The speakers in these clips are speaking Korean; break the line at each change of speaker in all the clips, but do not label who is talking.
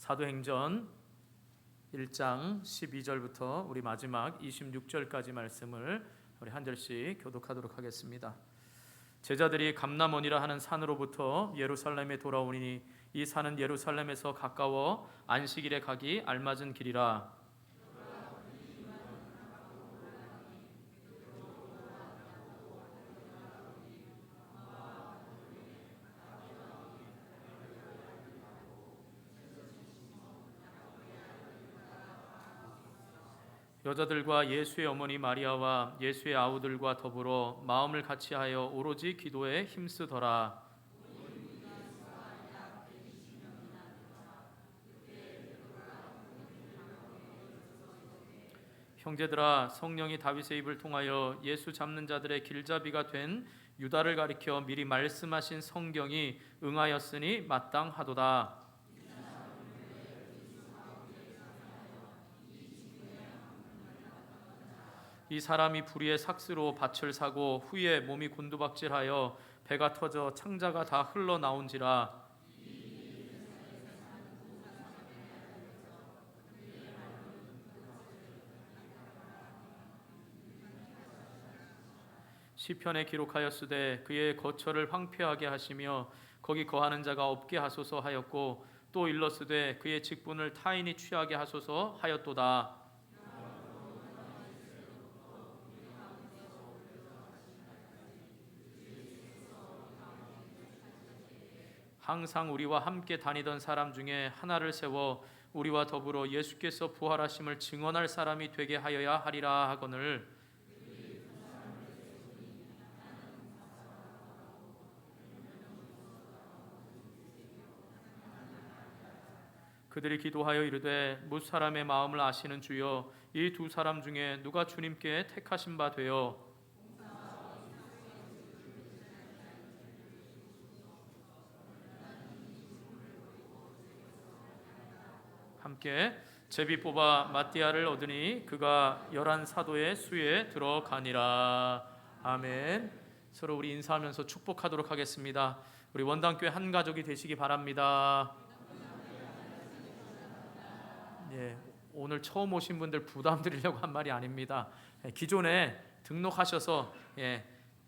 사도행전 1장 12절부터 우리 마지막 26절까지 말씀을 우리 한 절씩 교독하도록 하겠습니다. 제자들이 감람원이라 하는 산으로부터 예루살렘에 돌아오니 이 산은 예루살렘에서 가까워 안식일에 가기 알맞은 길이라. 여자들과 예수의 어머니 마리아와 예수의 아우들과 더불어 마음을 같이하여 오로지 기도에 힘쓰더라. 형제들아, 성령이 다윗의 입을 통하여 예수 잡는 자들의 길잡이가 된 유다를 가리켜 미리 말씀하신 성경이 응하였으니 마땅하도다. 이 사람이 불의의 삭스로 밭을 사고 후에 몸이 곤두박질하여 배가 터져 창자가 다 흘러나온지라. 시편에 기록하였으되 그의 거처를 황폐하게 하시며 거기 거하는 자가 없게 하소서 하였고 또 일렀으되 그의 직분을 타인이 취하게 하소서 하였도다. 항상 우리와 함께 다니던 사람 중에 하나를 세워 우리와 더불어 예수께서 부활하심을 증언할 사람이 되게 하여야 하리라 하거늘. 그들이 기도하여 이르되 뭇 사람의 마음을 아시는 주여, 이 두 사람 중에 누가 주님께 택하신 바 되어 함께 제비 뽑아 마띠아를 얻으니 그가 11 사도의 수에 들어가니라. 아멘. 서로 우리 인사하면서 축복하도록 하겠습니다. 우리 원당교회 한 가족이 되시기 바랍니다. 예, 오늘 처음 오신 분들 부담 드리려고 한 말이 아닙니다. 기존에 등록하셔서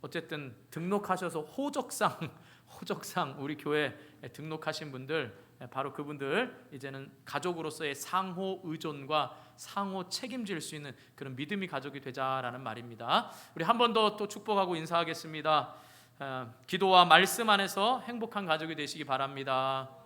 어쨌든 등록하셔서 호적상 우리 교회 등록하신 분들, 바로 그분들 이제는 가족으로서의 상호 의존과 상호 책임질 수 있는 그런 믿음이 가족이 되자라는 말입니다. 우리 한 번 더 또 축복하고 인사하겠습니다. 기도와 말씀 안에서 행복한 가족이 되시기 바랍니다.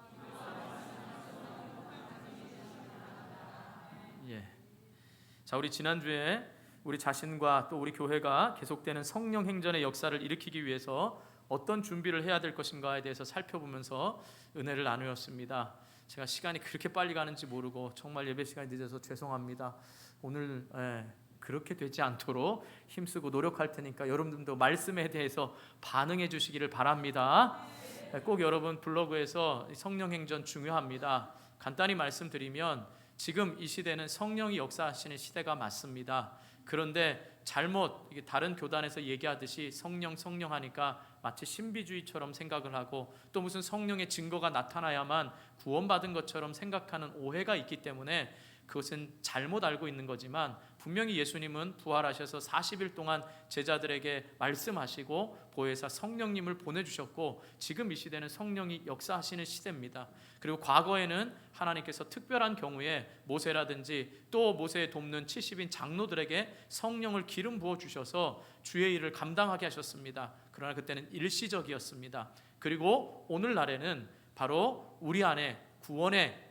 자, 우리 지난주에 우리 자신과 또 우리 교회가 계속되는 성령 행전의 역사를 일으키기 위해서 어떤 준비를 해야 될 것인가에 대해서 살펴보면서 은혜를 나누었습니다. 제가 시간이 그렇게 빨리 가는지 모르고 정말 예배 시간이 늦어서 죄송합니다. 오늘 그렇게 되지 않도록 힘쓰고 노력할 테니까 여러분들도 말씀에 대해서 반응해 주시기를 바랍니다. 꼭 여러분 블로그에서 성령 행전 중요합니다. 간단히 말씀드리면 지금 이 시대는 성령이 역사하시는 시대가 맞습니다. 그런데 잘못 다른 교단에서 얘기하듯이 성령 하니까 마치 신비주의처럼 생각을 하고 또 무슨 성령의 증거가 나타나야만 구원받은 것처럼 생각하는 오해가 있기 때문에 그것은 잘못 알고 있는 거지만 분명히 예수님은 부활하셔서 40일 동안 제자들에게 말씀하시고 보혜사 성령님을 보내주셨고 지금 이 시대는 성령이 역사하시는 시대입니다. 그리고 과거에는 하나님께서 특별한 경우에 모세라든지 또 모세에 돕는 70인 장로들에게 성령을 기름 부어주셔서 주의 일을 감당하게 하셨습니다. 그러나 그때는 일시적이었습니다. 그리고 오늘날에는 바로 우리 안에 구원의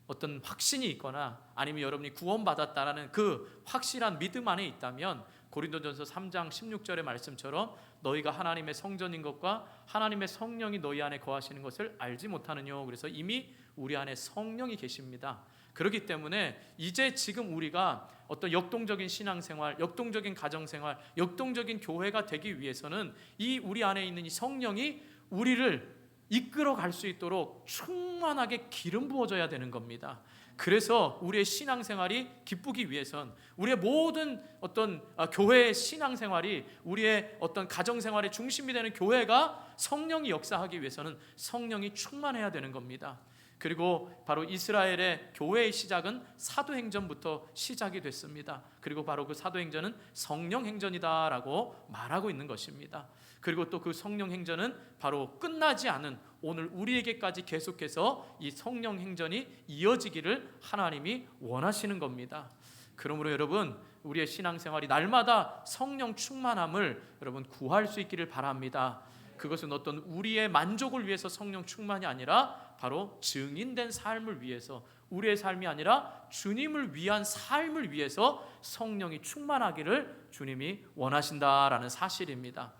어떤 확신이 있거나 아니면 여러분이 구원받았다라는 그 확실한 믿음 안에 있다면 고린도전서 3장 16절의 말씀처럼 너희가 하나님의 성전인 것과 하나님의 성령이 너희 안에 거하시는 것을 알지 못하느뇨. 그래서 이미 우리 안에 성령이 계십니다. 그렇기 때문에 이제 지금 우리가 어떤 역동적인 신앙생활, 역동적인 가정생활, 역동적인 교회가 되기 위해서는 이 우리 안에 있는 이 성령이 우리를 이끌어 갈 수 있도록 충만하게 기름 부어져야 되는 겁니다. 그래서 우리의 신앙생활이 기쁘기 위해선 우리의 모든 어떤 교회의 신앙생활이 우리의 어떤 가정생활의 중심이 되는 교회가 성령이 역사하기 위해서는 성령이 충만해야 되는 겁니다. 그리고 바로 이스라엘의 교회의 시작은 사도행전부터 시작이 됐습니다. 그리고 바로 그 사도행전은 성령행전이다라고 말하고 있는 것입니다. 그리고 또 그 성령행전은 바로 끝나지 않은 오늘 우리에게까지 계속해서 이 성령행전이 이어지기를 하나님이 원하시는 겁니다. 그러므로 여러분, 우리의 신앙생활이 날마다 성령 충만함을 여러분 구할 수 있기를 바랍니다. 그것은 어떤 우리의 만족을 위해서 성령 충만이 아니라 바로 증인된 삶을 위해서, 우리의 삶이 아니라 주님을 위한 삶을 위해서 성령이 충만하기를 주님이 원하신다라는 사실입니다.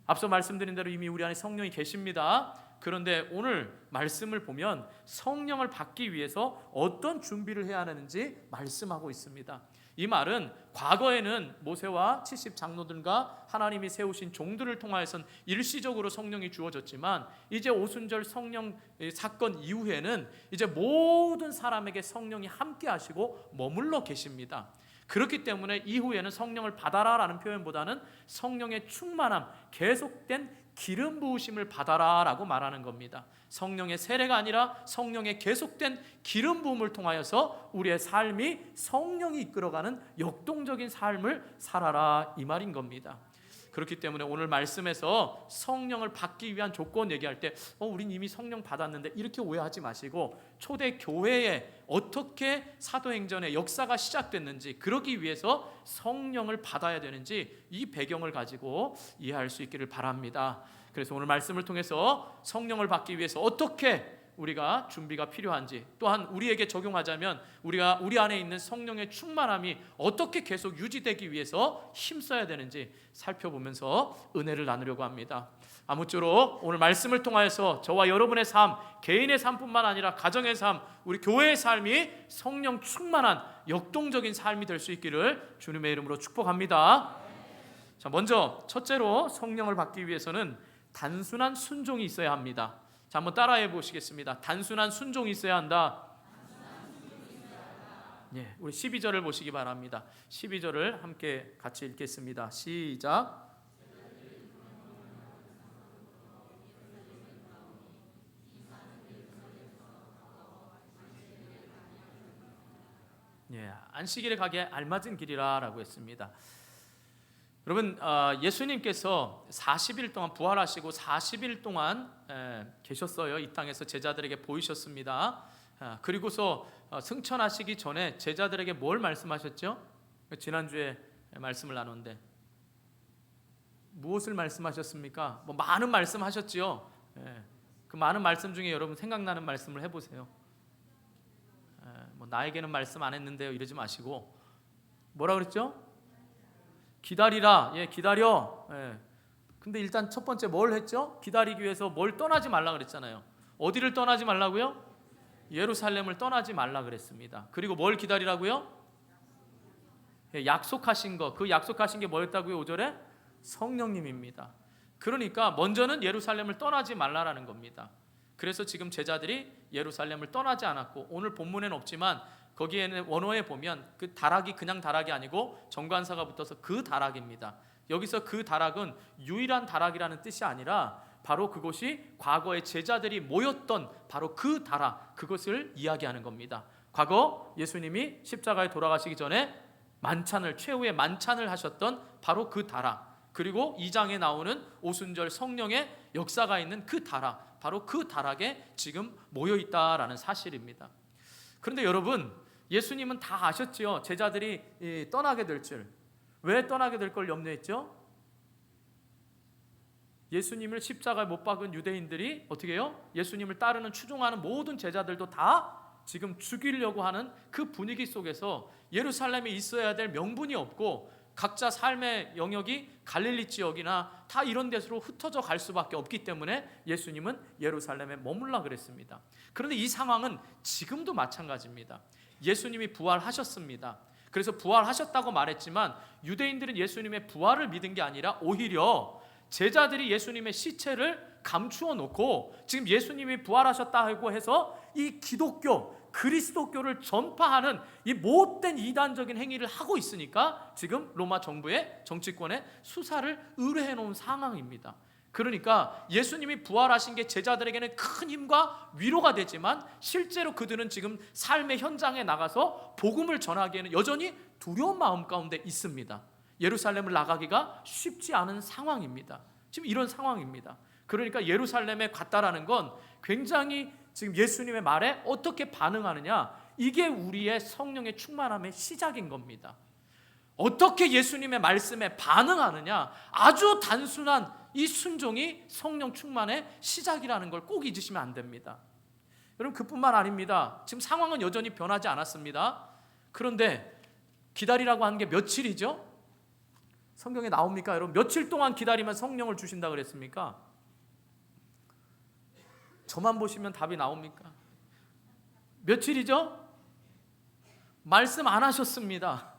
앞서 말씀드린 대로 이미 우리 안에 성령이 계십니다. 그런데 오늘 말씀을 보면 성령을 받기 위해서 어떤 준비를 해야 하는지 말씀하고 있습니다. 이 말은 과거에는 모세와 70 장로들과 하나님이 세우신 종들을 통하여선 일시적으로 성령이 주어졌지만 이제 오순절 성령 사건 이후에는 이제 모든 사람에게 성령이 함께 하시고 머물러 계십니다. 그렇기 때문에 이후에는 성령을 받아라라는 표현보다는 성령의 충만함, 계속된 기름 부으심을 받아라라고 말하는 겁니다. 성령의 세례가 아니라 성령의 계속된 기름 부음을 통하여서 우리의 삶이 성령이 이끌어가는 역동적인 삶을 살아라, 이 말인 겁니다. 그렇기 때문에 오늘 말씀에서 성령을 받기 위한 조건 얘기할 때 우린 이미 성령 받았는데 이렇게 오해하지 마시고, 초대 교회에 어떻게 사도행전의 역사가 시작됐는지, 그러기 위해서 성령을 받아야 되는지 이 배경을 가지고 이해할 수 있기를 바랍니다. 그래서 오늘 말씀을 통해서 성령을 받기 위해서 어떻게 우리가 준비가 필요한지, 또한 우리에게 적용하자면 우리 안에 있는 성령의 충만함이 어떻게 계속 유지되기 위해서 힘써야 되는지 살펴보면서 은혜를 나누려고 합니다. 아무쪼록 오늘 말씀을 통하여서 저와 여러분의 삶, 개인의 삶뿐만 아니라 가정의 삶, 우리 교회의 삶이 성령 충만한 역동적인 삶이 될 수 있기를 주님의 이름으로 축복합니다. 자, 먼저 첫째로 성령을 받기 위해서는 단순한 순종이 있어야 합니다. 자, 한번 따라해 보시겠습니다. 단순한 순종이 있어야 한다. 예, 우리 12절을 보시기 바랍니다. 12절을 함께 같이 읽겠습니다. 시작. 예, 안식일에 가기에 알맞은 길이라라고 했습니다. 여러분, 예수님께서 40일 동안 부활하시고 40일 동안 계셨어요. 이 땅에서 제자들에게 보이셨습니다. 그리고서 승천하시기 전에 제자들에게 뭘 말씀하셨죠? 지난주에 말씀을 나눴는데 무엇을 말씀하셨습니까? 많은 말씀하셨지요. 그 많은 말씀 중에 여러분 생각나는 말씀을 해보세요. 나에게는 말씀 안 했는데요, 이러지 마시고 뭐라 그랬죠? 기다리라. 예, 기다려. 예. 근데 일단 첫 번째 뭘 했죠? 기다리기 위해서 뭘 떠나지 말라 그랬잖아요. 어디를 떠나지 말라고요? 예루살렘을 떠나지 말라 그랬습니다. 그리고 뭘 기다리라고요? 예, 약속하신 거. 그 약속하신 게 뭐였다고요? 5절에 성령님입니다. 그러니까 먼저는 예루살렘을 떠나지 말라라는 겁니다. 그래서 지금 제자들이 예루살렘을 떠나지 않았고, 오늘 본문에는 없지만 거기에는 원어에 보면 그 다락이 그냥 다락이 아니고 정관사가 붙어서 그 다락입니다. 여기서 그 다락은 유일한 다락이라는 뜻이 아니라 바로 그곳이 과거의 제자들이 모였던 바로 그 다락, 그것을 이야기하는 겁니다. 과거 예수님이 십자가에 돌아가시기 전에 만찬을, 최후의 만찬을 하셨던 바로 그 다락, 그리고 2장에 나오는 오순절 성령의 역사가 있는 그 다락, 바로 그 다락에 지금 모여있다라는 사실입니다. 그런데 여러분, 예수님은 다 아셨지요. 제자들이 떠나게 될 줄. 왜 떠나게 될 걸 염려했죠? 예수님을 십자가에 못 박은 유대인들이 어떻게 해요? 예수님을 따르는 추종하는 모든 제자들도 다 지금 죽이려고 하는 그 분위기 속에서 예루살렘에 있어야 될 명분이 없고 각자 삶의 영역이 갈릴리 지역이나 다 이런 데로 흩어져 갈 수밖에 없기 때문에 예수님은 예루살렘에 머물라 그랬습니다. 그런데 이 상황은 지금도 마찬가지입니다. 예수님이 부활하셨습니다. 그래서 부활하셨다고 말했지만 유대인들은 예수님의 부활을 믿은 게 아니라 오히려 제자들이 예수님의 시체를 감추어 놓고 지금 예수님이 부활하셨다고 해서 이 기독교, 그리스도교를 전파하는 이 못된 이단적인 행위를 하고 있으니까 지금 로마 정부의 정치권에 수사를 의뢰해 놓은 상황입니다. 그러니까 예수님이 부활하신 게 제자들에게는 큰 힘과 위로가 되지만 실제로 그들은 지금 삶의 현장에 나가서 복음을 전하기에는 여전히 두려운 마음 가운데 있습니다. 예루살렘을 나가기가 쉽지 않은 상황입니다. 지금 이런 상황입니다. 그러니까 예루살렘에 갔다라는 건 굉장히 지금 예수님의 말에 어떻게 반응하느냐, 이게 우리의 성령의 충만함의 시작인 겁니다. 어떻게 예수님의 말씀에 반응하느냐, 아주 단순한 이 순종이 성령 충만의 시작이라는 걸 꼭 잊으시면 안 됩니다. 여러분, 그뿐만 아닙니다. 지금 상황은 여전히 변하지 않았습니다. 그런데 기다리라고 하는 게 며칠이죠? 성경에 나옵니까? 여러분, 며칠 동안 기다리면 성령을 주신다 그랬습니까? 저만 보시면 답이 나옵니까? 며칠이죠? 말씀 안 하셨습니다.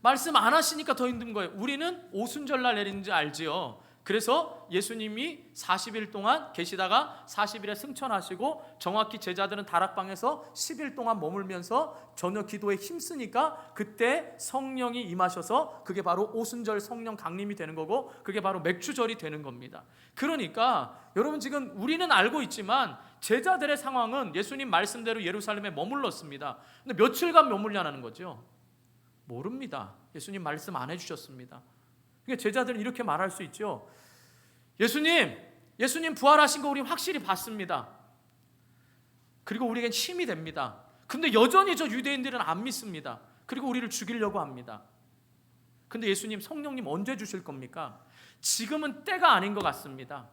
말씀 안 하시니까 더 힘든 거예요. 우리는 오순절날 내리는지 알지요. 그래서 예수님이 40일 동안 계시다가 40일에 승천하시고 정확히 제자들은 다락방에서 10일 동안 머물면서 저녁 기도에 힘쓰니까 그때 성령이 임하셔서 그게 바로 오순절 성령 강림이 되는 거고, 그게 바로 맥주절이 되는 겁니다. 그러니까 여러분, 지금 우리는 알고 있지만 제자들의 상황은 예수님 말씀대로 예루살렘에 머물렀습니다. 근데 며칠간 머물냐는 거죠. 모릅니다. 예수님 말씀 안 해주셨습니다. 그러니까 제자들은 이렇게 말할 수 있죠. 예수님 부활하신 거 우리 확실히 봤습니다. 그리고 우리에겐 힘이 됩니다. 근데 여전히 저 유대인들은 안 믿습니다. 그리고 우리를 죽이려고 합니다. 근데 예수님, 성령님 언제 주실 겁니까? 지금은 때가 아닌 것 같습니다.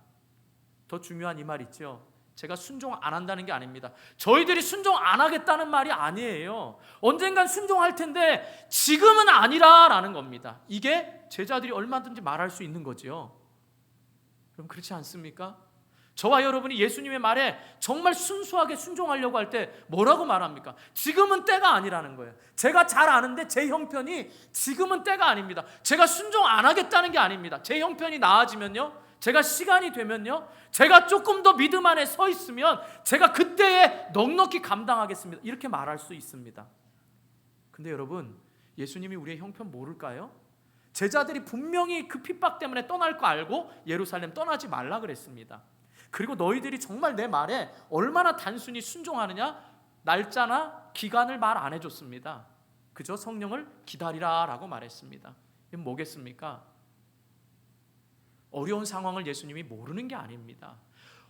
더 중요한 이 말 있죠. 제가 순종 안 한다는 게 아닙니다. 저희들이 순종 안 하겠다는 말이 아니에요. 언젠간 순종할 텐데 지금은 아니라라는 겁니다. 이게 제자들이 얼마든지 말할 수 있는 거죠. 그럼 그렇지 않습니까? 저와 여러분이 예수님의 말에 정말 순수하게 순종하려고 할 때 뭐라고 말합니까? 지금은 때가 아니라는 거예요. 제가 잘 아는데 제 형편이 지금은 때가 아닙니다. 제가 순종 안 하겠다는 게 아닙니다. 제 형편이 나아지면요, 제가 시간이 되면요, 제가 조금 더 믿음 안에 서 있으면 제가 그때에 넉넉히 감당하겠습니다. 이렇게 말할 수 있습니다. 근데 여러분, 예수님이 우리의 형편 모를까요? 제자들이 분명히 그 핍박 때문에 떠날 거 알고 예루살렘 떠나지 말라 그랬습니다. 그리고 너희들이 정말 내 말에 얼마나 단순히 순종하느냐, 날짜나 기간을 말 안 해줬습니다. 그저 성령을 기다리라 라고 말했습니다. 이건 뭐겠습니까? 어려운 상황을 예수님이 모르는 게 아닙니다.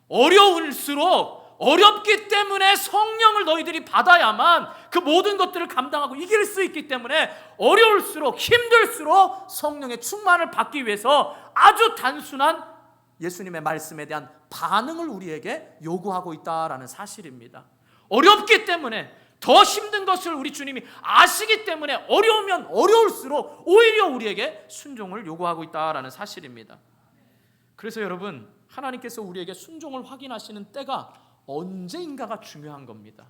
어려울수록 어렵기 때문에 성령을 너희들이 받아야만 그 모든 것들을 감당하고 이길 수 있기 때문에 어려울수록, 힘들수록 성령의 충만을 받기 위해서 아주 단순한 예수님의 말씀에 대한 반응을 우리에게 요구하고 있다라는 사실입니다. 어렵기 때문에, 더 힘든 것을 우리 주님이 아시기 때문에 어려우면 어려울수록 오히려 우리에게 순종을 요구하고 있다라는 사실입니다. 그래서 여러분, 하나님께서 우리에게 순종을 확인하시는 때가 언제인가가 중요한 겁니다.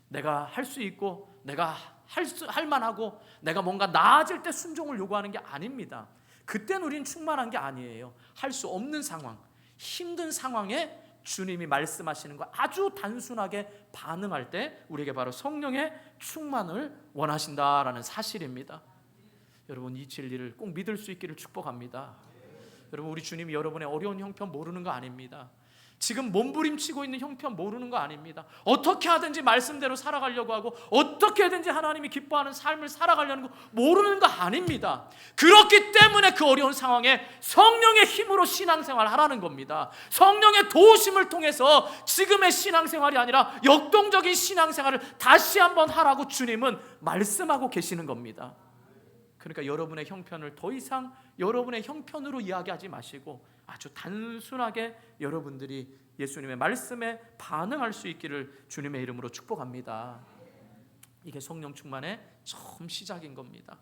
내가 할 수 있고 내가 할 만하고 내가 뭔가 나아질 때 순종을 요구하는 게 아닙니다. 그때는 우리는 충만한 게 아니에요. 할 수 없는 상황, 힘든 상황에 주님이 말씀하시는 거 아주 단순하게 반응할 때 우리에게 바로 성령의 충만을 원하신다라는 사실입니다. 여러분, 이 진리를 꼭 믿을 수 있기를 축복합니다. 여러분, 우리 주님이 여러분의 어려운 형편 모르는 거 아닙니다. 지금 몸부림치고 있는 형편 모르는 거 아닙니다. 어떻게 하든지 말씀대로 살아가려고 하고 어떻게든지 하나님이 기뻐하는 삶을 살아가려는 거 모르는 거 아닙니다. 그렇기 때문에 그 어려운 상황에 성령의 힘으로 신앙생활을 하라는 겁니다. 성령의 도우심을 통해서 지금의 신앙생활이 아니라 역동적인 신앙생활을 다시 한번 하라고 주님은 말씀하고 계시는 겁니다. 그러니까 여러분의 형편을 더 이상 여러분의 형편으로 이야기하지 마시고 아주 단순하게 여러분들이 예수님의 말씀에 반응할 수 있기를 주님의 이름으로 축복합니다. 이게 성령 충만의 처음 시작인 겁니다.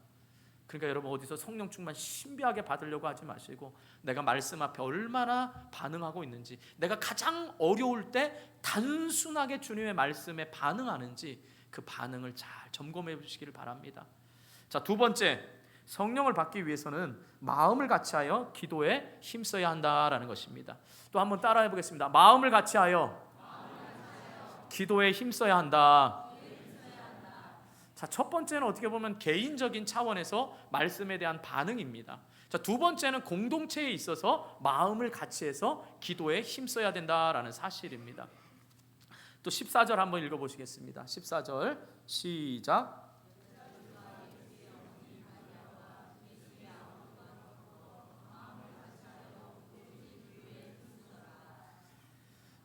그러니까 여러분, 어디서 성령 충만 신비하게 받으려고 하지 마시고 내가 말씀 앞에 얼마나 반응하고 있는지, 내가 가장 어려울 때 단순하게 주님의 말씀에 반응하는지 그 반응을 잘 점검해 보시기를 바랍니다. 자, 두 번째, 성령을 받기 위해서는 마음을 같이하여 기도에 힘써야 한다라는 것입니다. 또 한번 따라해 보겠습니다. 마음을 같이하여 기도에 힘써야 한다. 자, 첫 번째는 어떻게 보면 개인적인 차원에서 말씀에 대한 반응입니다. 자, 자, 두 번째는 공동체에 있어서 마음을 같이 해서 기도에 힘써야 된다라는 사실입니다. 또 14절 한번 읽어보시겠습니다. 14절 시작.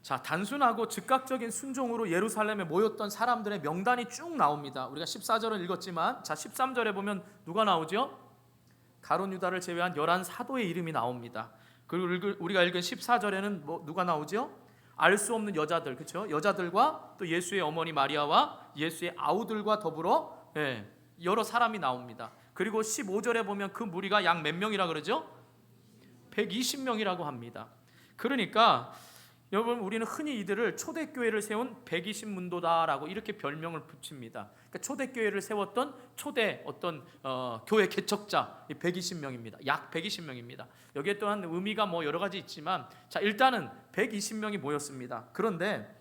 자, 단순하고 즉각적인 순종으로 예루살렘에 모였던 사람들의 명단이 쭉 나옵니다. 우리가 14절은 읽었지만, 자 13절에 보면 누가 나오죠? 가룟 유다를 제외한 11 사도의 이름이 나옵니다. 그리고 우리가 읽은 14절에는 누가 나오죠? 알 수 없는 여자들, 그렇죠? 여자들과 또 예수의 어머니 마리아와 예수의 아우들과 더불어 여러 사람이 나옵니다. 그리고 15절에 보면 그 무리가 약 몇 명이라 그러죠? 120명이라고 합니다. 그러니까 여러분, 우리는 흔히 이들을 초대교회를 세운 120문도다라고 이렇게 별명을 붙입니다. 그러니까 초대교회를 세웠던 초대 교회 개척자 120명입니다. 약 120명입니다. 여기에 또한 의미가 여러 가지 있지만, 자 일단은 120명이 모였습니다. 그런데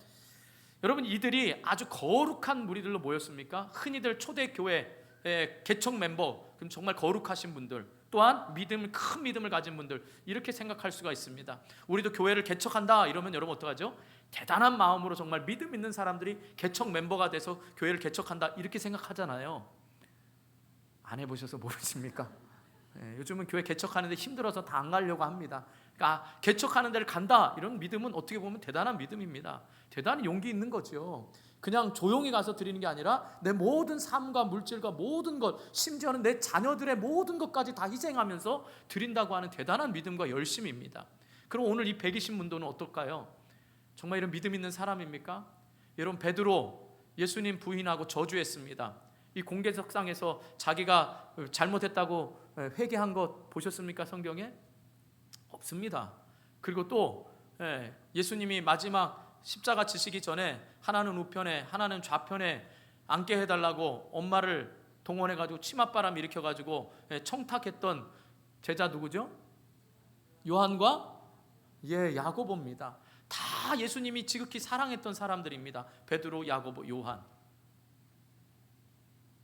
여러분, 이들이 아주 거룩한 무리들로 모였습니까? 흔히들 초대교회 개척 멤버, 그럼 정말 거룩하신 분들, 또한 큰 믿음을 가진 분들, 이렇게 생각할 수가 있습니다. 우리도 교회를 개척한다 이러면 여러분 어떡하죠? 대단한 마음으로 정말 믿음 있는 사람들이 개척 멤버가 돼서 교회를 개척한다 이렇게 생각하잖아요. 안 해보셔서 모르십니까? 요즘은 교회 개척하는데 힘들어서 다 안 가려고 합니다. 그러니까 개척하는 데를 간다 이런 믿음은 어떻게 보면 대단한 믿음입니다. 대단히 용기 있는 거죠. 그냥 조용히 가서 드리는 게 아니라 내 모든 삶과 물질과 모든 것, 심지어는 내 자녀들의 모든 것까지 다 희생하면서 드린다고 하는 대단한 믿음과 열심입니다. 그럼 오늘 이 120문도는 어떨까요? 정말 이런 믿음 있는 사람입니까? 여러분, 베드로 예수님 부인하고 저주했습니다. 이 공개석상에서 자기가 잘못했다고 회개한 것 보셨습니까? 성경에? 없습니다. 그리고 또 예수님이 마지막 십자가 지시기 전에 하나는 우편에 하나는 좌편에 앉게 해달라고 엄마를 동원해가지고 치맛바람 일으켜가지고 청탁했던 제자 누구죠? 요한과 야고보입니다. 다 예수님이 지극히 사랑했던 사람들입니다. 베드로, 야고보, 요한.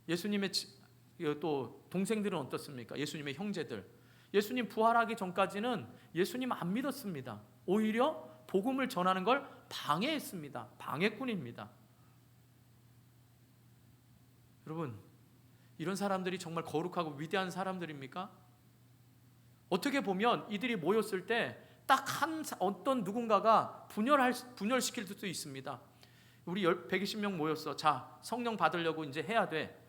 예수님의 또 동생들은 어떻습니까? 예수님의 형제들. 예수님 부활하기 전까지는 예수님 안 믿었습니다. 오히려 복음을 전하는 걸 방해했습니다. 방해꾼입니다. 여러분, 이런 사람들이 정말 거룩하고 위대한 사람들입니까? 어떻게 보면 이들이 모였을 때 딱 어떤 누군가가 분열시킬 수도 있습니다. 우리 120명 모였어. 자, 성령 받으려고 이제 해야 돼.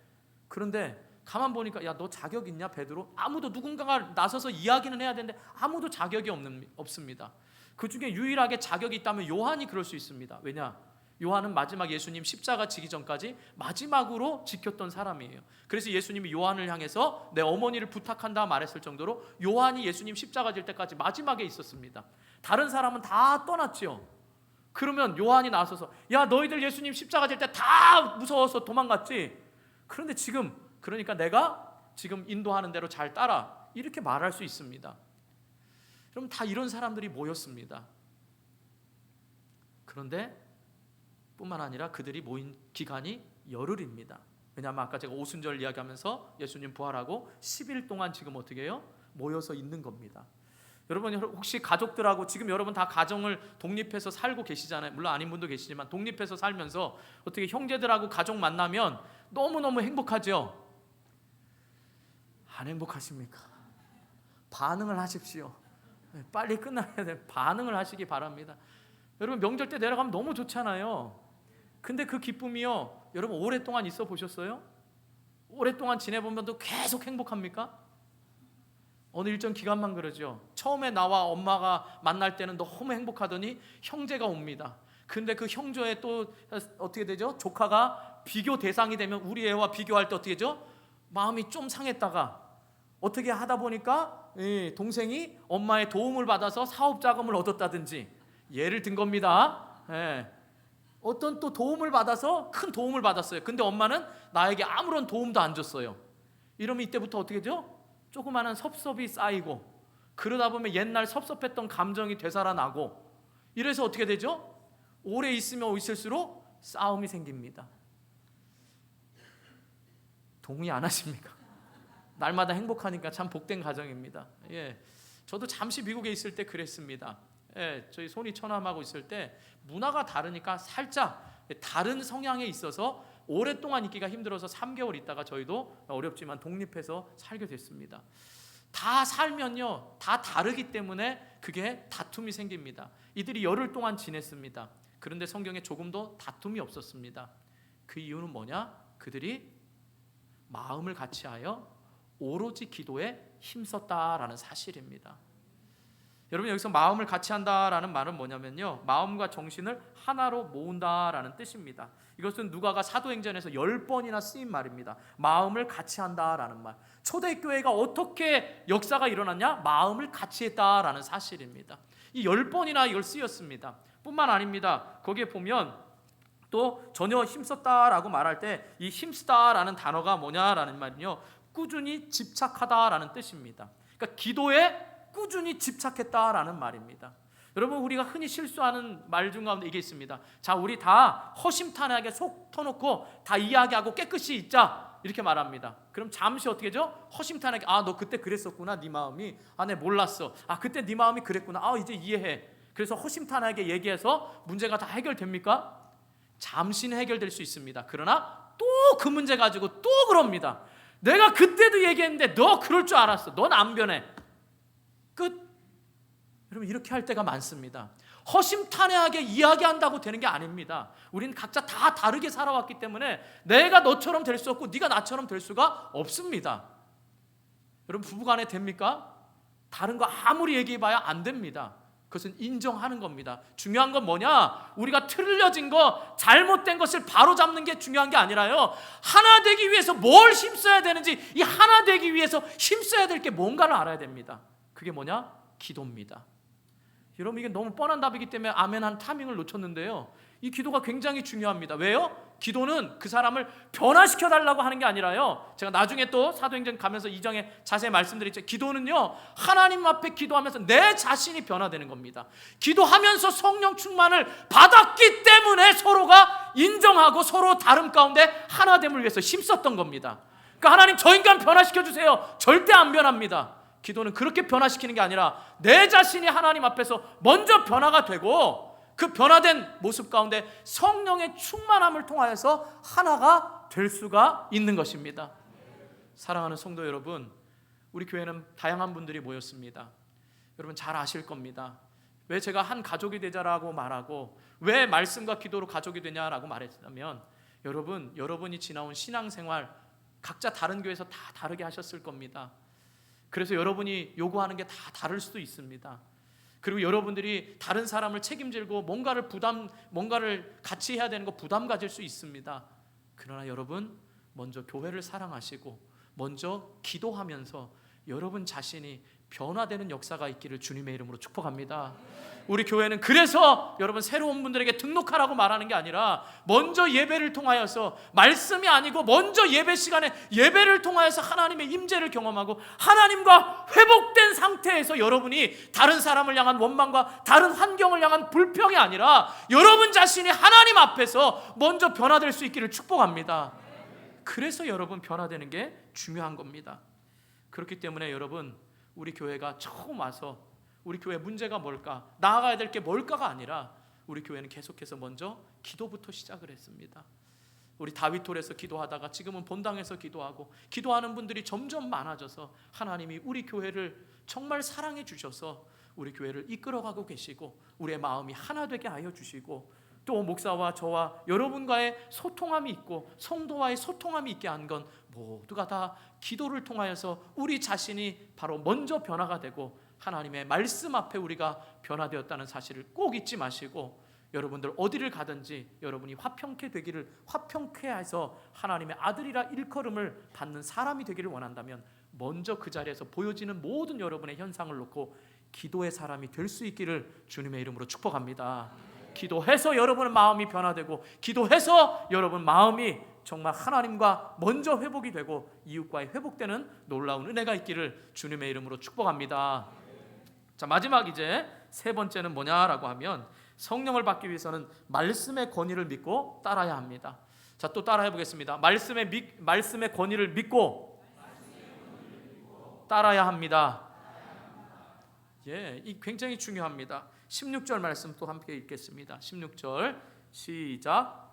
그런데 가만 보니까, 야, 너 자격 있냐, 베드로? 아무도, 누군가가 나서서 이야기는 해야 되는데 아무도 자격이 없습니다. 그 중에 유일하게 자격이 있다면 요한이 그럴 수 있습니다. 왜냐? 요한은 마지막 예수님 십자가 지기 전까지 마지막으로 지켰던 사람이에요. 그래서 예수님이 요한을 향해서 내 어머니를 부탁한다 말했을 정도로 요한이 예수님 십자가 질 때까지 마지막에 있었습니다. 다른 사람은 다 떠났죠. 그러면 요한이 나서서, 야, 너희들 예수님 십자가 질 때 다 무서워서 도망갔지? 그런데 지금, 그러니까 내가 지금 인도하는 대로 잘 따라, 이렇게 말할 수 있습니다. 그럼 다 이런 사람들이 모였습니다. 그런데 뿐만 아니라 그들이 모인 기간이 열흘입니다. 왜냐하면 아까 제가 오순절 이야기하면서 예수님 부활하고 10일 동안 지금 어떻게 해요? 모여서 있는 겁니다. 여러분, 혹시 가족들하고 지금 여러분 다 가정을 독립해서 살고 계시잖아요. 물론 아닌 분도 계시지만 독립해서 살면서 어떻게 형제들하고 가족 만나면 너무너무 행복하죠? 안 행복하십니까? 반응을 하십시오. 빨리 끝나야 돼. 반응을 하시기 바랍니다. 여러분, 명절 때 내려가면 너무 좋잖아요. 근데 그 기쁨이요, 여러분 오랫동안 있어 보셨어요? 오랫동안 지내보면 또 계속 행복합니까? 어느 일정 기간만 그러죠. 처음에 나와 엄마가 만날 때는 너무 행복하더니 형제가 옵니다. 근데 그 형제의 또 어떻게 되죠? 조카가 비교 대상이 되면 우리 애와 비교할 때 어떻게 되죠? 마음이 좀 상했다가 어떻게 하다 보니까 동생이 엄마의 도움을 받아서 사업 자금을 얻었다든지, 예를 든 겁니다. 어떤 또 도움을 받아서 큰 도움을 받았어요. 근데 엄마는 나에게 아무런 도움도 안 줬어요. 이러면 이때부터 어떻게 되죠? 조그마한 섭섭이 쌓이고, 그러다 보면 옛날 섭섭했던 감정이 되살아나고, 이래서 어떻게 되죠? 오래 있으면 있을수록 싸움이 생깁니다. 동의 안 하십니까? 날마다 행복하니까 참 복된 가정입니다. 예, 저도 잠시 미국에 있을 때 그랬습니다. 예, 저희 손이 처남하고 있을 때 문화가 다르니까 살짝 다른 성향에 있어서 오랫동안 있기가 힘들어서 3개월 있다가 저희도 어렵지만 독립해서 살게 됐습니다. 다 살면요, 다 다르기 때문에 그게 다툼이 생깁니다. 이들이 열흘 동안 지냈습니다. 그런데 성경에 조금도 다툼이 없었습니다. 그 이유는 뭐냐? 그들이 마음을 같이하여 오로지 기도에 힘썼다라는 사실입니다. 여러분, 여기서 마음을 같이 한다라는 말은 뭐냐면요, 마음과 정신을 하나로 모은다라는 뜻입니다. 이것은 누가가 사도행전에서 10번이나 쓰인 말입니다. 마음을 같이 한다라는 말. 초대교회가 어떻게 역사가 일어났냐? 마음을 같이 했다라는 사실입니다. 이 10번이나 이걸 쓰였습니다. 뿐만 아닙니다. 거기에 보면 또 전혀 힘썼다라고 말할 때 이 힘쓰다라는 단어가 뭐냐라는 말은요, 꾸준히 집착하다라는 뜻입니다. 그러니까 기도에 꾸준히 집착했다라는 말입니다. 여러분, 우리가 흔히 실수하는 말 중 가운데 이게 있습니다. 자, 우리 다 허심탄회하게 속 터놓고 다 이야기하고 깨끗이 있자, 이렇게 말합니다. 그럼 잠시 어떻게 하죠? 허심탄회하게, 아, 너 그때 그랬었구나, 네 마음이. 아, 내 몰랐어. 아, 그때 네 마음이 그랬구나. 아, 이제 이해해. 그래서 허심탄회하게 얘기해서 문제가 다 해결됩니까? 잠시는 해결될 수 있습니다. 그러나 또 그 문제 가지고 또 그럽니다. 내가 그때도 얘기했는데 너 그럴 줄 알았어. 넌 안 변해. 끝. 여러분, 이렇게 할 때가 많습니다. 허심탄회하게 이야기한다고 되는 게 아닙니다. 우리는 각자 다 다르게 살아왔기 때문에 내가 너처럼 될 수 없고 네가 나처럼 될 수가 없습니다. 여러분, 부부간에 됩니까? 다른 거 아무리 얘기해봐야 안 됩니다. 그것은 인정하는 겁니다. 중요한 건 뭐냐? 우리가 틀려진 거, 잘못된 것을 바로잡는 게 중요한 게 아니라요, 하나 되기 위해서 뭘 힘써야 되는지, 이 하나 되기 위해서 힘써야 될 게 뭔가를 알아야 됩니다. 그게 뭐냐? 기도입니다. 여러분, 이게 너무 뻔한 답이기 때문에 아멘한 타이밍을 놓쳤는데요, 이 기도가 굉장히 중요합니다. 왜요? 기도는 그 사람을 변화시켜 달라고 하는 게 아니라요, 제가 나중에 또 사도행전 가면서 2장에 자세히 말씀드렸죠. 기도는요, 하나님 앞에 기도하면서 내 자신이 변화되는 겁니다. 기도하면서 성령 충만을 받았기 때문에 서로가 인정하고 서로 다름 가운데 하나됨을 위해서 힘썼던 겁니다. 그러니까 하나님, 저 인간 변화시켜 주세요. 절대 안 변합니다. 기도는 그렇게 변화시키는 게 아니라 내 자신이 하나님 앞에서 먼저 변화가 되고, 그 변화된 모습 가운데 성령의 충만함을 통하여서 하나가 될 수가 있는 것입니다. 사랑하는 성도 여러분, 우리 교회는 다양한 분들이 모였습니다. 여러분 잘 아실 겁니다. 왜 제가 한 가족이 되자라고 말하고 왜 말씀과 기도로 가족이 되냐라고 말했냐면, 여러분이 지나온 신앙생활 각자 다른 교회에서 다 다르게 하셨을 겁니다. 그래서 여러분이 요구하는 게 다 다를 수도 있습니다. 그리고 여러분들이 다른 사람을 책임지고 뭔가를 같이 해야 되는 거 부담 가질 수 있습니다. 그러나 여러분, 먼저 교회를 사랑하시고 먼저 기도하면서 여러분 자신이 변화되는 역사가 있기를 주님의 이름으로 축복합니다. 우리 교회는 그래서 여러분 새로운 분들에게 등록하라고 말하는 게 아니라 먼저 예배를 통하여서, 말씀이 아니고 먼저 예배 시간에 예배를 통하여서 하나님의 임재를 경험하고 하나님과 회복된 상태에서 여러분이 다른 사람을 향한 원망과 다른 환경을 향한 불평이 아니라 여러분 자신이 하나님 앞에서 먼저 변화될 수 있기를 축복합니다. 그래서 여러분 변화되는 게 중요한 겁니다. 그렇기 때문에 여러분, 우리 교회가 처음 와서 우리 교회 문제가 뭘까, 나아가야 될 게 뭘까가 아니라 우리 교회는 계속해서 먼저 기도부터 시작을 했습니다. 우리 다윗홀에서 기도하다가 지금은 본당에서 기도하고, 기도하는 분들이 점점 많아져서 하나님이 우리 교회를 정말 사랑해 주셔서 우리 교회를 이끌어가고 계시고 우리의 마음이 하나 되게 하여 주시고, 또 목사와 저와 여러분과의 소통함이 있고 성도와의 소통함이 있게 한 건 모두가 다 기도를 통하여서 우리 자신이 바로 먼저 변화가 되고 하나님의 말씀 앞에 우리가 변화되었다는 사실을 꼭 잊지 마시고, 여러분들 어디를 가든지 여러분이 화평케 되기를, 화평케 해서 하나님의 아들이라 일컬음을 받는 사람이 되기를 원한다면 먼저 그 자리에서 보여지는 모든 여러분의 현상을 놓고 기도의 사람이 될 수 있기를 주님의 이름으로 축복합니다. 기도해서 여러분의 마음이 변화되고, 기도해서 여러분 마음이 정말 하나님과 먼저 회복이 되고 이웃과의 회복되는 놀라운 은혜가 있기를 주님의 이름으로 축복합니다. 자, 마지막 이제 세 번째는 뭐냐라고 하면, 성령을 받기 위해서는 말씀의 권위를 믿고 따라야 합니다. 자, 또 따라해 보겠습니다. 말씀의 권위를 믿고 따라야 합니다. 예, 이 굉장히 중요합니다. 16절 말씀 또 함께 읽겠습니다. 16절 시작.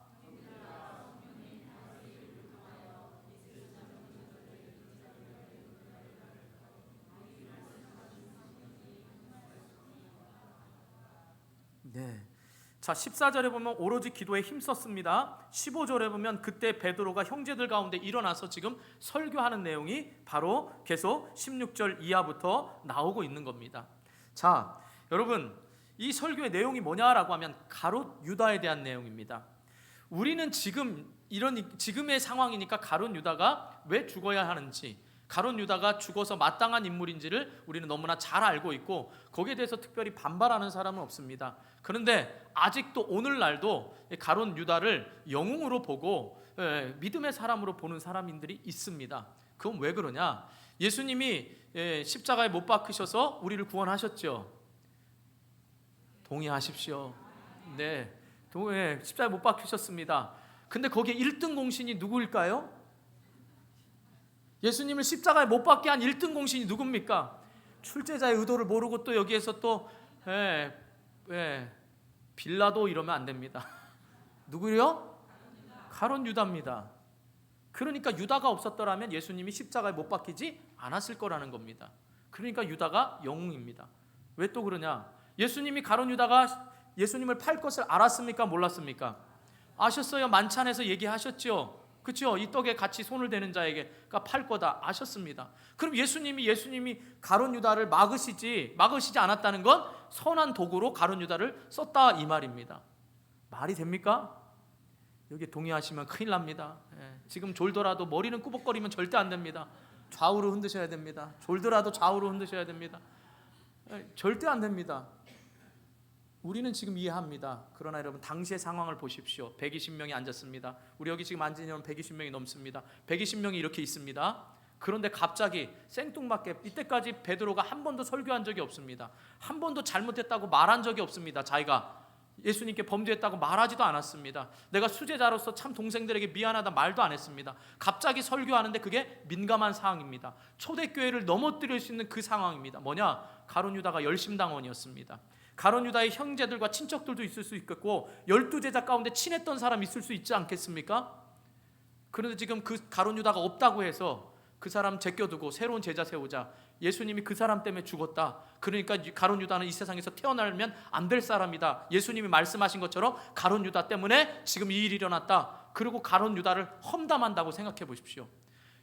네. 자, 14절에 보면 오로지 기도에 힘썼습니다. 15절에 보면 그때 베드로가 형제들 가운데 일어나서 지금 설교하는 내용이 바로 계속 16절 이하부터 나오고 있는 겁니다. 자, 여러분, 이 설교의 내용이 뭐냐라고 하면 가롯 유다에 대한 내용입니다. 우리는 지금의 상황이니까 가롯 유다가 왜 죽어야 하는지, 가롯 유다가 죽어서 마땅한 인물인지를 우리는 너무나 잘 알고 있고 거기에 대해서 특별히 반발하는 사람은 없습니다. 그런데 아직도 오늘날도 가롯 유다를 영웅으로 보고 믿음의 사람으로 보는 사람들이 있습니다. 그건 왜 그러냐? 예수님이 십자가에 못 박히셔서 우리를 구원하셨죠. 동의하십시오. 네, 십자가에 못 박히셨습니다. 근데 거기에 1등 공신이 누구일까요? 예수님을 십자가에 못 박게 한 1등 공신이 누굽니까? 출제자의 의도를 모르고 또 여기에서 또 빌라도 이러면 안 됩니다. 누구요? 가롯 유다입니다. 그러니까 유다가 없었더라면 예수님이 십자가에 못 박히지 않았을 거라는 겁니다. 그러니까 유다가 영웅입니다. 왜 또 그러냐? 예수님이 가롯 유다가 예수님을 팔 것을 알았습니까? 몰랐습니까? 아셨어요. 만찬에서 얘기하셨죠. 그렇죠? 이 떡에 같이 손을 대는 자에게가 팔 거다 아셨습니다. 그럼 예수님이 가롯 유다를 막으시지 않았다는 건 선한 도구로 가롯 유다를 썼다 이 말입니다. 말이 됩니까? 여기 동의하시면 큰일 납니다. 지금 졸더라도 머리는 꾸벅거리면 절대 안 됩니다. 좌우로 흔드셔야 됩니다. 졸더라도 좌우로 흔드셔야 됩니다. 절대 안 됩니다. 우리는 지금 이해합니다. 그러나 여러분 당시의 상황을 보십시오. 120명이 앉았습니다. 우리 여기 지금 앉은 인원 120명이 넘습니다. 120명이 이렇게 있습니다. 그런데 갑자기 생뚱맞게 이때까지 베드로가 한 번도 설교한 적이 없습니다. 한 번도 잘못했다고 말한 적이 없습니다. 자기가 예수님께 범죄했다고 말하지도 않았습니다. 내가 수제자로서 참 동생들에게 미안하다 말도 안 했습니다. 갑자기 설교하는데 그게 민감한 상황입니다. 초대교회를 넘어뜨릴 수 있는 그 상황입니다. 뭐냐? 가롯 유다가 열심당원이었습니다. 가롯 유다의 형제들과 친척들도 있을 수 있겠고 12제자 가운데 친했던 사람 있을 수 있지 않겠습니까? 그런데 지금 그 가롯 유다가 없다고 해서 그 사람 제껴두고 새로운 제자 세우자. 예수님이 그 사람 때문에 죽었다. 그러니까 가롯 유다는 이 세상에서 태어나면 안 될 사람이다. 예수님이 말씀하신 것처럼 가롯 유다 때문에 지금 이 일이 일어났다. 그리고 가롯 유다를 험담한다고 생각해 보십시오.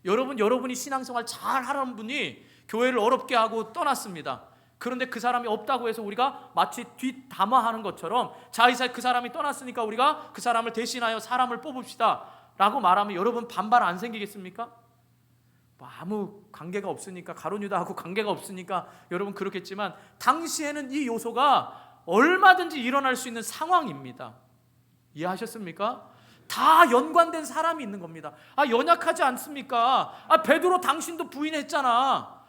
여러분이 신앙생활 잘 하는 분이 교회를 어렵게 하고 떠났습니다. 그런데 그 사람이 없다고 해서 우리가 마치 뒷담화하는 것처럼 자, 이제 그 사람이 떠났으니까 우리가 그 사람을 대신하여 사람을 뽑읍시다 라고 말하면 여러분 반발 안 생기겠습니까? 아무 관계가 없으니까, 가롯 유다하고 관계가 없으니까 여러분 그렇겠지만 당시에는 이 요소가 얼마든지 일어날 수 있는 상황입니다. 이해하셨습니까? 다 연관된 사람이 있는 겁니다. 연약하지 않습니까? 베드로 당신도 부인했잖아.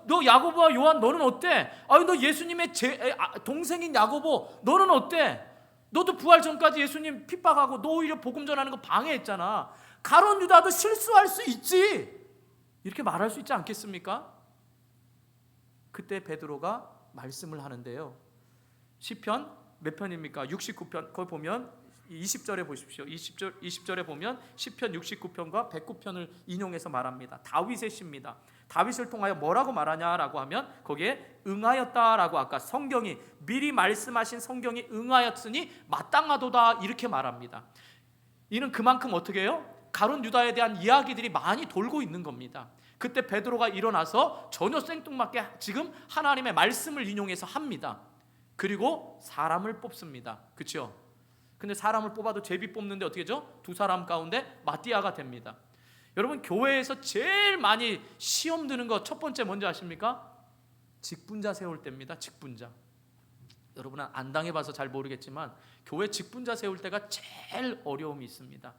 너 야고보와 요한 너는 어때? 너 예수님의 동생인 야고보 너는 어때? 너도 부활 전까지 예수님 핍박하고 너 오히려 복음 전하는 거 방해했잖아. 가롯 유다도 실수할 수 있지. 이렇게 말할 수 있지 않겠습니까? 그때 베드로가 말씀을 하는데요. 시편 몇 편입니까? 69편. 거기 보면 20절에 보십시오. 20절에 보면 시편 69편과 109편을 인용해서 말합니다. 다윗의 시입니다. 다윗을 통하여 뭐라고 말하냐라고 하면 거기에 응하였다라고 아까 성경이 미리 말씀하신 성경이 응하였으니 마땅하도다 이렇게 말합니다. 이는 그만큼 어떻게 해요? 가롯 유다에 대한 이야기들이 많이 돌고 있는 겁니다. 그때 베드로가 일어나서 전혀 생뚱맞게 지금 하나님의 말씀을 인용해서 합니다. 그리고 사람을 뽑습니다. 그렇죠? 근데 사람을 뽑아도 제비 뽑는데 어떻게 하죠? 두 사람 가운데 마띠아가 됩니다. 여러분 교회에서 제일 많이 시험 드는 거 첫 번째 뭔지 아십니까? 직분자 세울 때입니다. 직분자. 여러분은 안 당해봐서 잘 모르겠지만 교회 직분자 세울 때가 제일 어려움이 있습니다.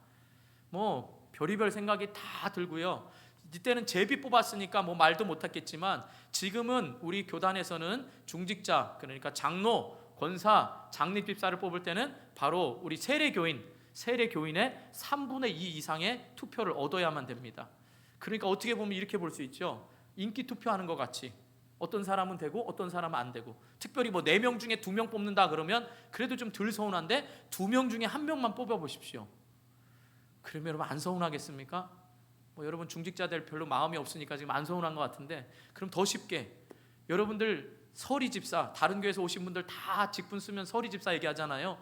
별의별 생각이 다 들고요. 이때는 제비 뽑았으니까 말도 못했겠지만 지금은 우리 교단에서는 중직자 그러니까 장로, 권사, 장립집사를 뽑을 때는 바로 우리 세례교인의 3분의 2 이상의 투표를 얻어야만 됩니다. 그러니까 어떻게 보면 이렇게 볼 수 있죠. 인기 투표하는 것 같이 어떤 사람은 되고 어떤 사람은 안 되고, 특별히 뭐 4명 중에 2명 뽑는다 그러면 그래도 좀 덜 서운한데 2명 중에 1명만 뽑아보십시오. 그러면 여러분 안 서운하겠습니까? 뭐 여러분 중직자들 별로 마음이 없으니까 지금 안 서운한 것 같은데, 그럼 더 쉽게 여러분들 서리 집사, 다른 교회에서 오신 분들 다 직분 쓰면 서리 집사 얘기하잖아요.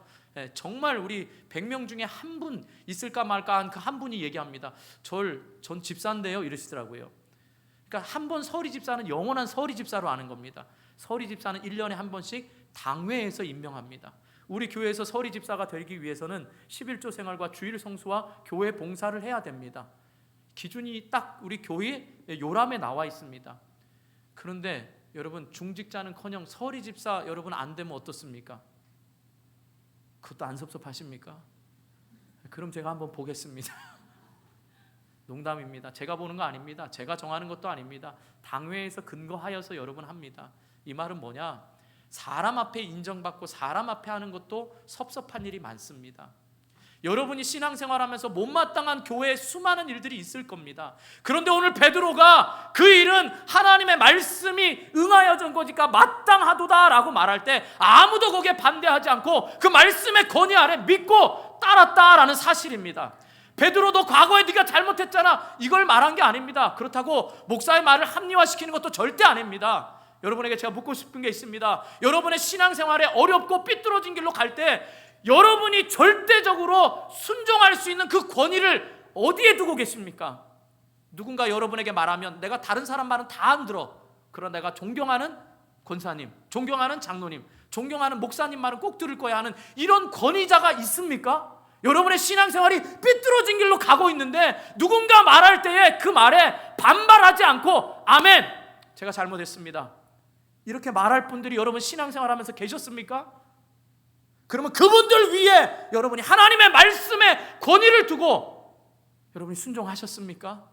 정말 우리 100명 중에 한 분 있을까 말까 한 그 한 분이 얘기합니다. 전 집사인데요 이러시더라고요. 그러니까 한 번 서리 집사는 영원한 서리 집사로 아는 겁니다. 서리 집사는 1년에 한 번씩 당회에서 임명합니다. 우리 교회에서 서리 집사가 되기 위해서는 11조 생활과 주일 성수와 교회 봉사를 해야 됩니다. 기준이 딱 우리 교회 요람에 나와 있습니다. 그런데 여러분 중직자는커녕 서리 집사 여러분 안 되면 어떻습니까? 그것도 안 섭섭하십니까? 그럼 제가 한번 보겠습니다. 농담입니다. 제가 보는 거 아닙니다. 제가 정하는 것도 아닙니다. 당회에서 근거하여서 여러분 합니다. 이 말은 뭐냐? 사람 앞에 인정받고 사람 앞에 하는 것도 섭섭한 일이 많습니다. 여러분이 신앙생활하면서 못마땅한 교회에 수많은 일들이 있을 겁니다. 그런데 오늘 베드로가 그 일은 하나님의 말씀이 응하여진 거니까 마땅하도다라고 말할 때 아무도 거기에 반대하지 않고 그 말씀의 권위 아래 믿고 따랐다라는 사실입니다. 베드로도 과거에 네가 잘못했잖아 이걸 말한 게 아닙니다. 그렇다고 목사의 말을 합리화시키는 것도 절대 아닙니다. 여러분에게 제가 묻고 싶은 게 있습니다. 여러분의 신앙생활에 어렵고 삐뚤어진 길로 갈 때 여러분이 절대적으로 순종할 수 있는 그 권위를 어디에 두고 계십니까? 누군가 여러분에게 말하면 내가 다른 사람 말은 다 안 들어. 그러나 내가 존경하는 권사님, 존경하는 장로님, 존경하는 목사님 말은 꼭 들을 거야 하는 이런 권위자가 있습니까? 여러분의 신앙생활이 삐뚤어진 길로 가고 있는데 누군가 말할 때에 그 말에 반발하지 않고 아멘, 제가 잘못했습니다, 이렇게 말할 분들이 여러분 신앙생활하면서 계셨습니까? 그러면 그분들 위에 여러분이 하나님의 말씀에 권위를 두고 여러분이 순종하셨습니까?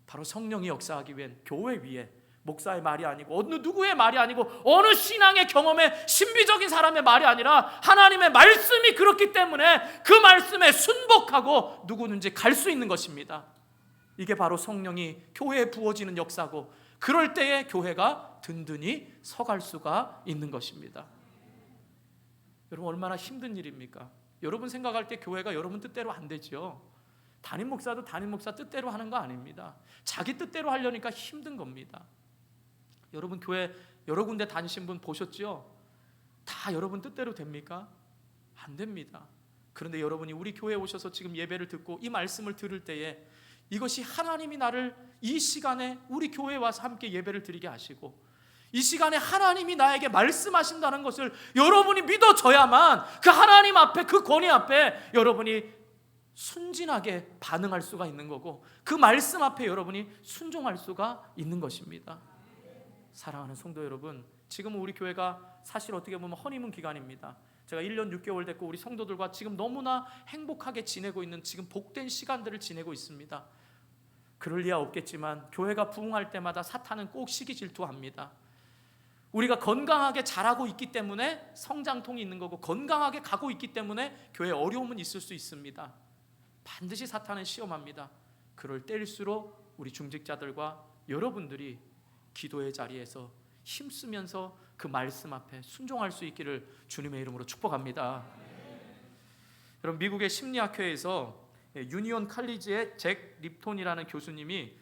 바로 성령이 역사하기 위한 교회 위에 목사의 말이 아니고 어느 누구의 말이 아니고 어느 신앙의 경험에 신비적인 사람의 말이 아니라 하나님의 말씀이 그렇기 때문에 그 말씀에 순복하고 누구든지 갈 수 있는 것입니다. 이게 바로 성령이 교회에 부어지는 역사고 그럴 때에 교회가 든든히 서갈 수가 있는 것입니다. 여러분 얼마나 힘든 일입니까? 여러분 생각할 때 교회가 여러분 뜻대로 안 되죠. 담임 목사도 담임 목사 뜻대로 하는 거 아닙니다. 자기 뜻대로 하려니까 힘든 겁니다. 여러분 교회 여러 군데 다니신 분 보셨죠? 다 여러분 뜻대로 됩니까? 안 됩니다. 그런데 여러분이 우리 교회에 오셔서 지금 예배를 듣고 이 말씀을 들을 때에 이것이 하나님이 나를 이 시간에 우리 교회에 와서 함께 예배를 드리게 하시고 이 시간에 하나님이 나에게 말씀하신다는 것을 여러분이 믿어져야만 그 하나님 앞에 그 권위 앞에 여러분이 순진하게 반응할 수가 있는 거고 그 말씀 앞에 여러분이 순종할 수가 있는 것입니다. 사랑하는 성도 여러분, 지금 우리 교회가 사실 어떻게 보면 허니문 기간입니다. 제가 1년 6개월 됐고 우리 성도들과 지금 너무나 행복하게 지내고 있는 지금 복된 시간들을 지내고 있습니다. 그럴 리야 없겠지만 교회가 부흥할 때마다 사탄은 꼭 시기 질투합니다. 우리가 건강하게 자라고 있기 때문에 성장통이 있는 거고 건강하게 가고 있기 때문에 교회에 어려움은 있을 수 있습니다. 반드시 사탄은 시험합니다. 그럴 때일수록 우리 중직자들과 여러분들이 기도의 자리에서 힘쓰면서 그 말씀 앞에 순종할 수 있기를 주님의 이름으로 축복합니다. 여러분 미국의 심리학회에서 유니온 칼리지의 잭 립톤이라는 교수님이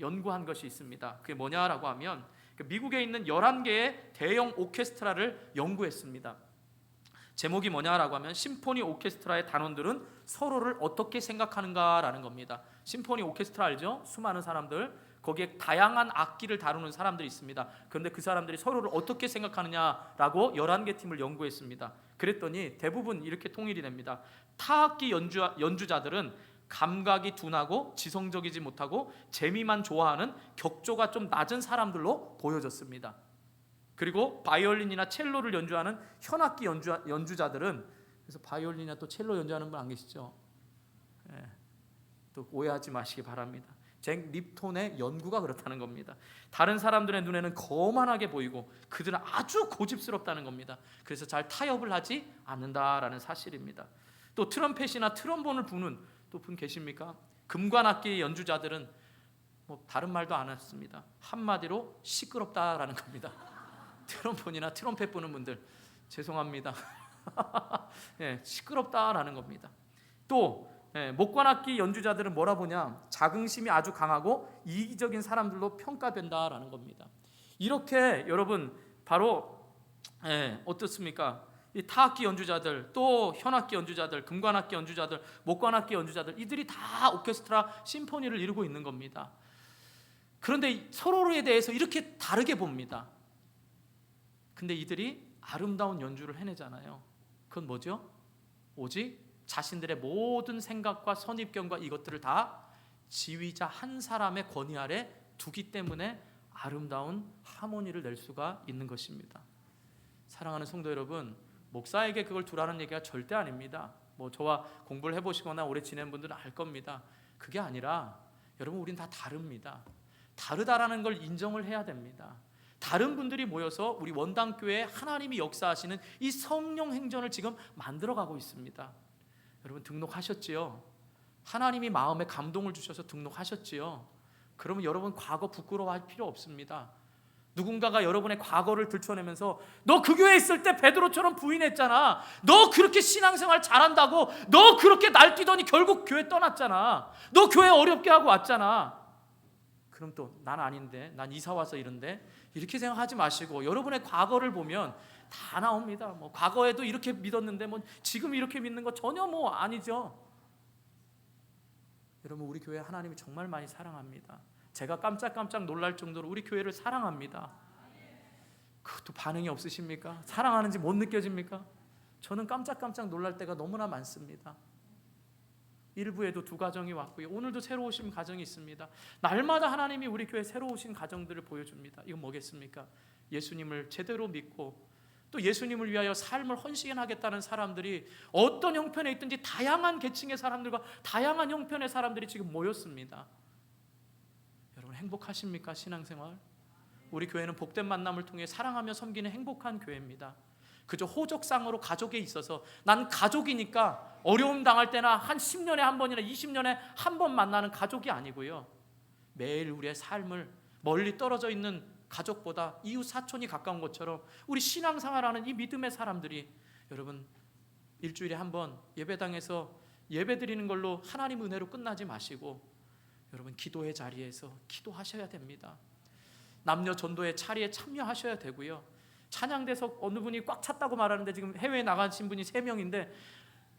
연구한 것이 있습니다. 그게 뭐냐라고 하면 미국에 있는 11개의 대형 오케스트라를 연구했습니다. 제목이 뭐냐라고 하면 심포니 오케스트라의 단원들은 서로를 어떻게 생각하는가라는 겁니다. 심포니 오케스트라 알죠? 수많은 사람들, 거기에 다양한 악기를 다루는 사람들이 있습니다. 그런데 그 사람들이 서로를 어떻게 생각하느냐라고 11개 팀을 연구했습니다. 그랬더니 대부분 이렇게 통일이 됩니다. 타악기 연주자들은 감각이 둔하고 지성적이지 못하고 재미만 좋아하는 격조가 좀 낮은 사람들로 보여졌습니다. 그리고 바이올린이나 첼로를 연주하는 현악기 연주자들은, 그래서 바이올린이나 또 첼로 연주하는 분 안 계시죠? 또 오해하지 마시기 바랍니다. 잭 립톤의 연구가 그렇다는 겁니다. 다른 사람들의 눈에는 거만하게 보이고 그들은 아주 고집스럽다는 겁니다. 그래서 잘 타협을 하지 않는다라는 사실입니다. 또 트럼펫이나 트럼본을 부는 또 분 계십니까? 금관악기 연주자들은 뭐 다른 말도 안 했습니다. 한마디로 시끄럽다라는 겁니다. 트럼폰이나 트럼펫 부는 분들 죄송합니다. 예, 시끄럽다라는 겁니다. 또 목관악기 연주자들은 뭐라 보냐? 자긍심이 아주 강하고 이기적인 사람들로 평가된다라는 겁니다. 이렇게 여러분 바로 어떻습니까? 이 타악기 연주자들, 또 현악기 연주자들, 금관악기 연주자들, 목관악기 연주자들, 이들이 다 오케스트라 심포니를 이루고 있는 겁니다. 그런데 서로에 대해서 이렇게 다르게 봅니다. 근데 이들이 아름다운 연주를 해내잖아요. 그건 뭐죠? 오직 자신들의 모든 생각과 선입견과 이것들을 다 지휘자 한 사람의 권위 아래 두기 때문에 아름다운 하모니를 낼 수가 있는 것입니다. 사랑하는 성도 여러분, 목사에게 그걸 두라는 얘기가 절대 아닙니다. 뭐 저와 공부를 해보시거나 오래 지낸 분들은 알 겁니다. 그게 아니라 여러분, 우린 다 다릅니다. 다르다라는 걸 인정을 해야 됩니다. 다른 분들이 모여서 우리 원당교회에 하나님이 역사하시는 이 성령 행전을 지금 만들어가고 있습니다. 여러분 등록하셨지요? 하나님이 마음에 감동을 주셔서 등록하셨지요? 그러면 여러분 과거 부끄러워할 필요 없습니다. 누군가가 여러분의 과거를 들춰내면서 너 그 교회에 있을 때 베드로처럼 부인했잖아, 너 그렇게 신앙생활 잘한다고, 너 그렇게 날뛰더니 결국 교회 떠났잖아, 너 교회 어렵게 하고 왔잖아. 그럼 또 난 아닌데, 난 이사 와서 이런데, 이렇게 생각하지 마시고 여러분의 과거를 보면 다 나옵니다. 뭐 과거에도 이렇게 믿었는데 뭐 지금 이렇게 믿는 거 전혀 뭐 아니죠. 여러분, 우리 교회 하나님이 정말 많이 사랑합니다. 제가 깜짝깜짝 놀랄 정도로 우리 교회를 사랑합니다. 그것도 반응이 없으십니까? 사랑하는지 못 느껴집니까? 저는 깜짝깜짝 놀랄 때가 너무나 많습니다. 일부에도 2가정이 왔고요, 오늘도 새로 오신 가정이 있습니다. 날마다 하나님이 우리 교회 새로 오신 가정들을 보여줍니다. 이건 뭐겠습니까? 예수님을 제대로 믿고 또 예수님을 위하여 삶을 헌신하겠다는 사람들이 어떤 형편에 있든지 다양한 계층의 사람들과 다양한 형편의 사람들이 지금 모였습니다. 여러분 행복하십니까? 신앙생활? 우리 교회는 복된 만남을 통해 사랑하며 섬기는 행복한 교회입니다. 그저 호적상으로 가족에 있어서 난 가족이니까 어려움 당할 때나 한 10년에 한 번이나 20년에 한 번 만나는 가족이 아니고요, 매일 우리의 삶을 멀리 떨어져 있는 가족보다 이웃 사촌이 가까운 것처럼 우리 신앙생활하는 이 믿음의 사람들이 여러분 일주일에 한 번 예배당에서 예배 드리는 걸로 하나님 은혜로 끝나지 마시고 여러분 기도의 자리에서 기도하셔야 됩니다. 남녀 전도의 차리에 참여하셔야 되고요, 찬양대석 어느 분이 꽉 찼다고 말하는데 지금 해외에 나가신 분이 3명인데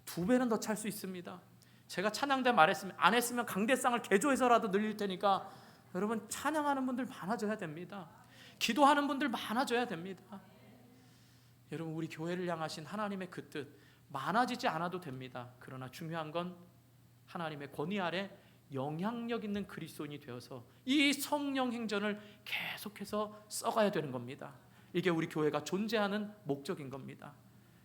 2배는 더 찰 수 있습니다. 제가 찬양대 말했으면 안 했으면 강대상을 개조해서라도 늘릴 테니까 여러분 찬양하는 분들 많아져야 됩니다. 기도하는 분들 많아져야 됩니다. 여러분 우리 교회를 향하신 하나님의 그 뜻 많아지지 않아도 됩니다. 그러나 중요한 건 하나님의 권위 아래 영향력 있는 그리스도인이 되어서 이 성령 행전을 계속해서 써가야 되는 겁니다. 이게 우리 교회가 존재하는 목적인 겁니다.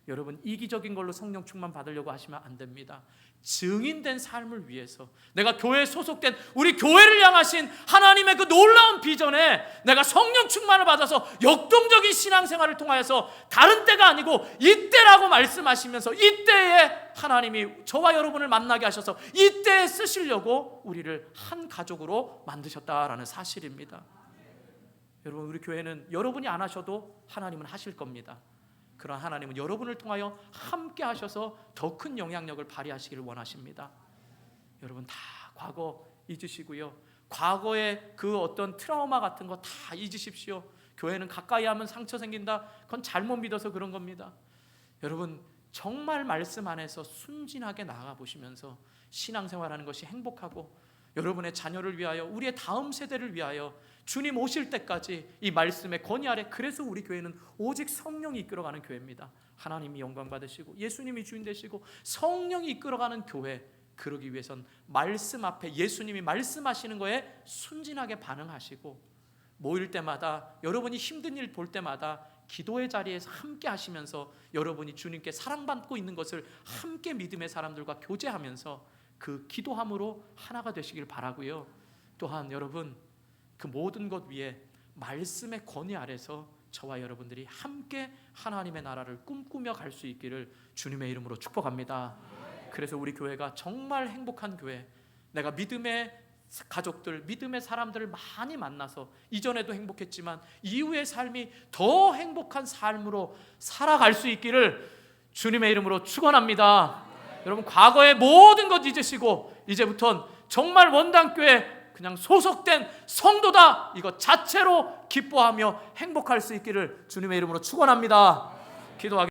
여러분 이기적인 걸로 성령 충만 받으려고 하시면 안 됩니다. 증인된 삶을 위해서 내가 교회에 소속된 우리 교회를 향하신 하나님의 그 놀라운 비전에 내가 성령 충만을 받아서 역동적인 신앙생활을 통하여서 다른 때가 아니고 이때라고 말씀하시면서 이때에 하나님이 저와 여러분을 만나게 하셔서 이때에 쓰시려고 우리를 한 가족으로 만드셨다라는 사실입니다. 여러분 우리 교회는 여러분이 안 하셔도 하나님은 하실 겁니다. 그러나 하나님은 여러분을 통하여 함께 하셔서 더 큰 영향력을 발휘하시기를 원하십니다. 여러분 다 과거 잊으시고요, 과거의 그 어떤 트라우마 같은 거 다 잊으십시오. 교회는 가까이 하면 상처 생긴다, 그건 잘못 믿어서 그런 겁니다. 여러분 정말 말씀 안에서 순진하게 나아가 보시면서 신앙생활하는 것이 행복하고 여러분의 자녀를 위하여 우리의 다음 세대를 위하여 주님 오실 때까지 이 말씀의 권위 아래, 그래서 우리 교회는 오직 성령이 이끌어가는 교회입니다. 하나님이 영광 받으시고 예수님이 주인 되시고 성령이 이끌어가는 교회, 그러기 위해선 말씀 앞에 예수님이 말씀하시는 거에 순진하게 반응하시고 모일 때마다 여러분이 힘든 일 볼 때마다 기도의 자리에서 함께 하시면서 여러분이 주님께 사랑받고 있는 것을 함께 믿음의 사람들과 교제하면서 그 기도함으로 하나가 되시길 바라고요. 또한 여러분 그 모든 것 위에 말씀의 권위 아래서 저와 여러분들이 함께 하나님의 나라를 꿈꾸며 갈 수 있기를 주님의 이름으로 축복합니다. 그래서 우리 교회가 정말 행복한 교회, 내가 믿음의 가족들, 믿음의 사람들을 많이 만나서 이전에도 행복했지만 이후의 삶이 더 행복한 삶으로 살아갈 수 있기를 주님의 이름으로 축원합니다. 여러분, 과거의 모든 것 잊으시고 이제부턴 정말 원당교회 그냥 소속된 성도다, 이것 자체로 기뻐하며 행복할 수 있기를 주님의 이름으로 축원합니다. 기도하겠습니다.